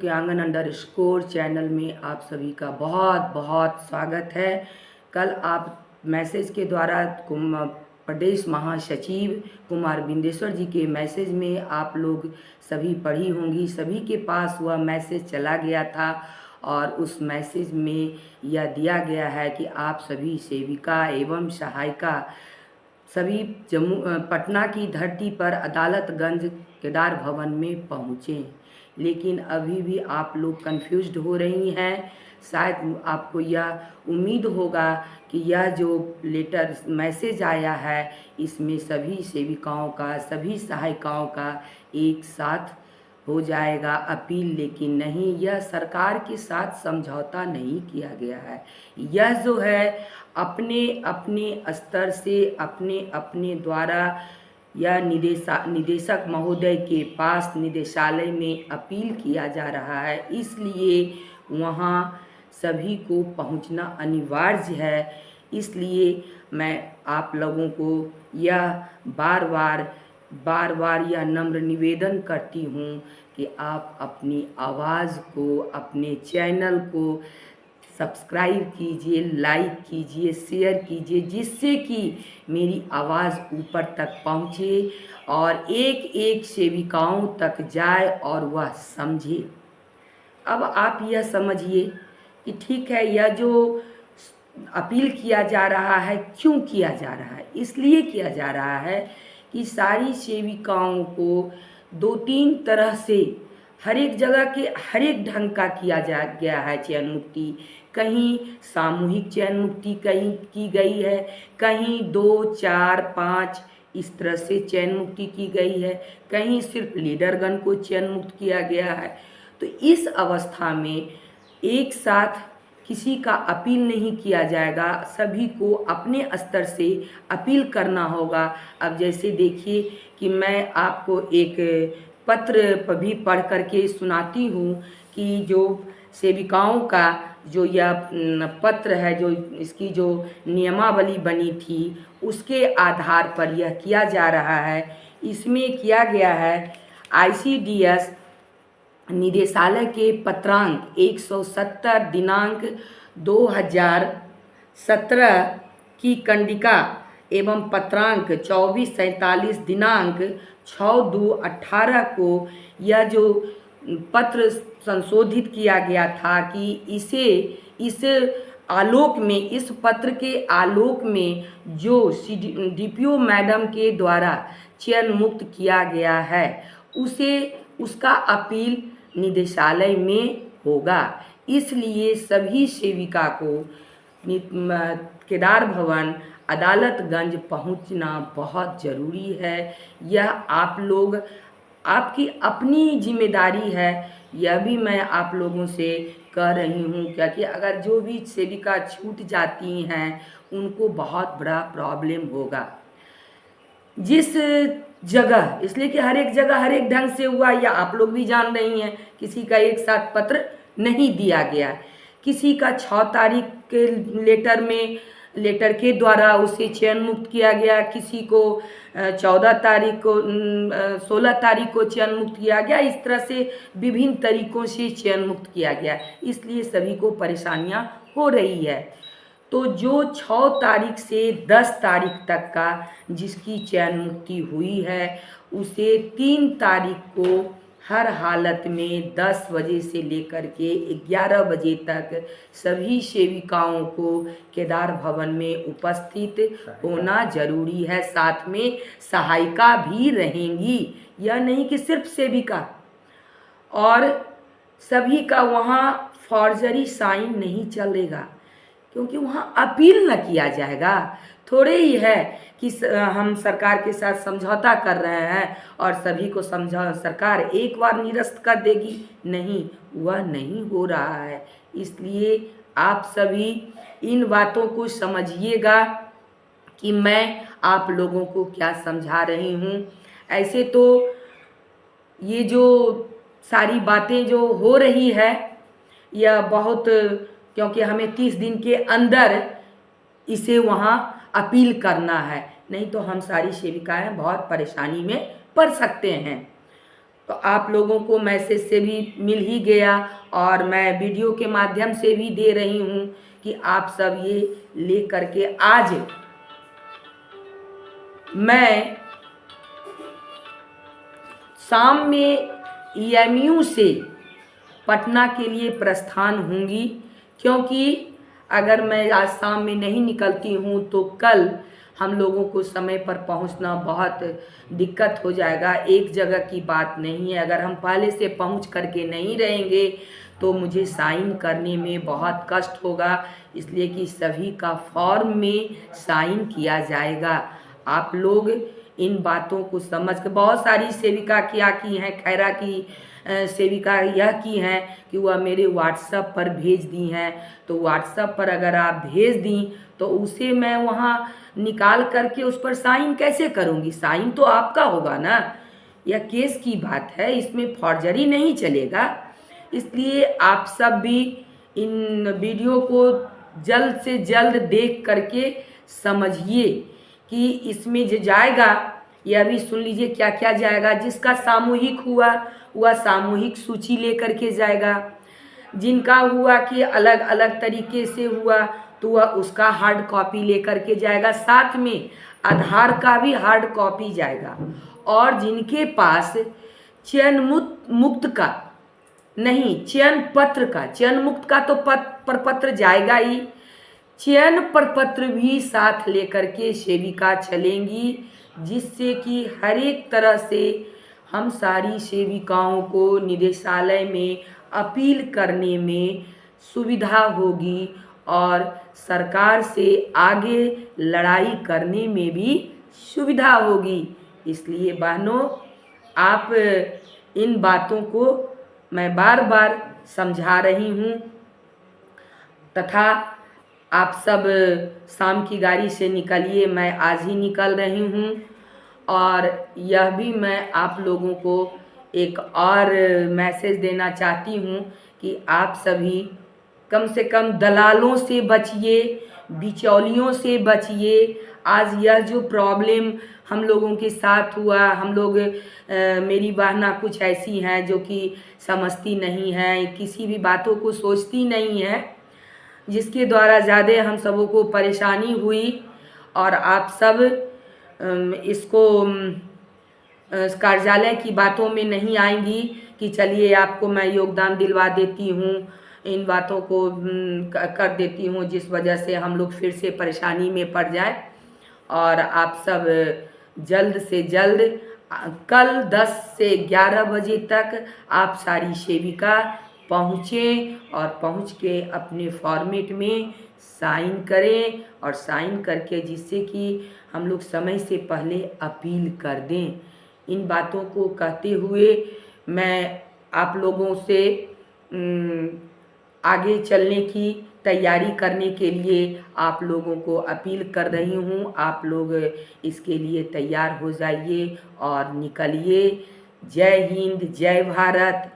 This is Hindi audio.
के आंगन अंडरस्कोर चैनल में आप सभी का बहुत बहुत स्वागत है। कल आप मैसेज के द्वारा प्रदेश महासचिव कुमार बिंदेश्वर जी के मैसेज में आप लोग सभी पढ़ी होंगी, सभी के पास वह मैसेज चला गया था और उस मैसेज में यह दिया गया है कि आप सभी सेविका एवं सहायिका सभी पटना की धरती पर अदालतगंज केदार भवन में पहुँचें। लेकिन अभी भी आप लोग कंफ्यूज्ड हो रही हैं। शायद आपको यह उम्मीद होगा कि यह जो लेटर मैसेज आया है इसमें सभी सेविकाओं का, सभी सहायिकाओं का एक साथ हो जाएगा अपील, लेकिन नहीं, यह सरकार के साथ समझौता नहीं किया गया है। यह जो है अपने अपने स्तर से अपने अपने द्वारा यह निदेशक महोदय के पास निदेशालय में अपील किया जा रहा है, इसलिए वहाँ सभी को पहुँचना अनिवार्य है। इसलिए मैं आप लोगों को यह बार बार यह नम्र निवेदन करती हूँ कि आप अपनी आवाज़ को, अपने चैनल को सब्सक्राइब कीजिए, लाइक कीजिए, शेयर कीजिए, जिससे कि मेरी आवाज़ ऊपर तक पहुँचे और एक एक सेविकाओं तक जाए और वह समझे। अब आप यह समझिए कि ठीक है, यह जो अपील किया जा रहा है क्यों किया जा रहा है? इसलिए किया जा रहा है कि सारी सेविकाओं को 2-3 तरह से हर एक जगह के हर एक ढंग का किया जा गया है चयन मुक्ति। कहीं सामूहिक चयन मुक्ति कहीं की गई है, कहीं 2, 4, 5 इस तरह से चयन मुक्ति की गई है, कहीं सिर्फ लीडरगण को चयन मुक्त किया गया है। तो इस अवस्था में एक साथ किसी का अपील नहीं किया जाएगा, सभी को अपने स्तर से अपील करना होगा। अब जैसे देखिए कि मैं आपको एक पत्र भी पढ़ करके सुनाती हूँ कि जो सेविकाओं का जो यह पत्र है, जो इसकी जो नियमावली बनी थी उसके आधार पर यह किया जा रहा है। इसमें किया गया है ICDS निदेशालय के पत्रांक 170 दिनांक 2017 की कंडिका एवं पत्रांक 2447 दिनांक 6/2/18 को यह जो पत्र संशोधित किया गया था कि इस आलोक में, इस पत्र के आलोक में जो DPO मैडम के द्वारा चयन मुक्त किया गया है उसका अपील निदेशालय में होगा। इसलिए सभी सेविका को केदार भवन अदालतगंज पहुंचना बहुत ज़रूरी है। यह आप लोग, आपकी अपनी जिम्मेदारी है। यह भी मैं आप लोगों से कह रही हूँ क्योंकि अगर जो भी सेविका छूट जाती हैं उनको बहुत बड़ा प्रॉब्लम होगा। जिस जगह, इसलिए कि हर एक जगह हर एक ढंग से हुआ, या आप लोग भी जान रही हैं, किसी का एक साथ पत्र नहीं दिया गया, किसी का 6 तारीख के लेटर के द्वारा उसे चयन मुक्त किया गया, किसी को 14 तारीख को 16 तारीख को चयन मुक्त किया गया। इस तरह से विभिन्न तरीकों से चयन मुक्त किया गया, इसलिए सभी को परेशानियां हो रही है। तो जो 6 तारीख से 10 तारीख तक का जिसकी चयन मुक्ति हुई है उसे 3 तारीख को हर हालत में 10 बजे से लेकर के 11 बजे तक सभी सेविकाओं को केदार भवन में उपस्थित होना जरूरी है। साथ में सहायिका भी रहेंगी, यह नहीं कि सिर्फ सेविका। और सभी का वहाँ फॉर्जरी साइन नहीं चलेगा, क्योंकि वहाँ अपील न किया जाएगा। थोड़े ही है कि हम सरकार के साथ समझौता कर रहे हैं और सभी को सरकार एक बार निरस्त कर देगी, नहीं, वह नहीं हो रहा है। इसलिए आप सभी इन बातों को समझिएगा कि मैं आप लोगों को क्या समझा रही हूँ। ऐसे तो ये जो सारी बातें जो हो रही है यह बहुत, क्योंकि हमें 30 दिन के अंदर इसे वहाँ अपील करना है, नहीं तो हम सारी सेविकाएं बहुत परेशानी में पड़ सकते हैं। तो आप लोगों को मैसेज से भी मिल ही गया और मैं वीडियो के माध्यम से भी दे रही हूँ कि आप सब ये ले करके आज मैं शाम में EMU से पटना के लिए प्रस्थान होंगी, क्योंकि अगर मैं आज शाम में नहीं निकलती हूँ तो कल हम लोगों को समय पर पहुँचना बहुत दिक्कत हो जाएगा। एक जगह की बात नहीं है, अगर हम पहले से पहुँच करके नहीं रहेंगे तो मुझे साइन करने में बहुत कष्ट होगा, इसलिए कि सभी का फॉर्म में साइन किया जाएगा। आप लोग इन बातों को समझ कर, बहुत सारी सेविका क्या की हैं, खैरा की सेविका यह की हैं कि वह मेरे व्हाट्सएप पर भेज दी हैं, तो व्हाट्सएप पर अगर आप भेज दी तो उसे मैं वहाँ निकाल करके उस पर साइन कैसे करूँगी? साइन तो आपका होगा ना। यह केस की बात है, इसमें फॉर्जरी नहीं चलेगा। इसलिए आप सब भी इन वीडियो को जल्द से जल्द देख करके समझिए कि इसमें जो जाएगा यह भी सुन लीजिए क्या क्या जाएगा। जिसका सामूहिक हुआ वह सामूहिक सूची लेकर के जाएगा, जिनका हुआ कि अलग अलग तरीके से हुआ तो वह उसका हार्ड कॉपी लेकर के जाएगा, साथ में आधार का भी हार्ड कॉपी जाएगा। और जिनके पास चयन मुक्त का नहीं, चयन पत्र का, चयन मुक्त का तो प्रपत्र जाएगा ही, चयन प्रपत्र भी साथ लेकर के सेविका चलेंगी, जिससे कि हर एक तरह से हम सारी सेविकाओं को निदेशालय में अपील करने में सुविधा होगी और सरकार से आगे लड़ाई करने में भी सुविधा होगी। इसलिए बहनों, आप इन बातों को मैं बार बार समझा रही हूँ, तथा आप सब शाम की गाड़ी से निकलिए, मैं आज ही निकल रही हूँ। और यह भी मैं आप लोगों को एक और मैसेज देना चाहती हूँ कि आप सभी कम से कम दलालों से बचिए, बिचौलियों से बचिए। आज यह जो प्रॉब्लम हम लोगों के साथ हुआ, हम लोग मेरी बहना कुछ ऐसी हैं जो कि समझती नहीं हैं, किसी भी बातों को सोचती नहीं है, जिसके द्वारा ज़्यादा हम सबों को परेशानी हुई। और आप सब इसको कार्यालय की बातों में नहीं आएंगी कि चलिए आपको मैं योगदान दिलवा देती हूँ, इन बातों को कर देती हूँ, जिस वजह से हम लोग फिर से परेशानी में पड़ जाए। और आप सब जल्द से जल्द कल 10 से 11 बजे तक आप सारी सेविका पहुँचें और पहुँच के अपने फॉर्मेट में साइन करें, और साइन करके जिससे कि हम लोग समय से पहले अपील कर दें। इन बातों को कहते हुए मैं आप लोगों से आगे चलने की तैयारी करने के लिए आप लोगों को अपील कर रही हूँ। आप लोग इसके लिए तैयार हो जाइए और निकलिए। जय हिंद, जय भारत।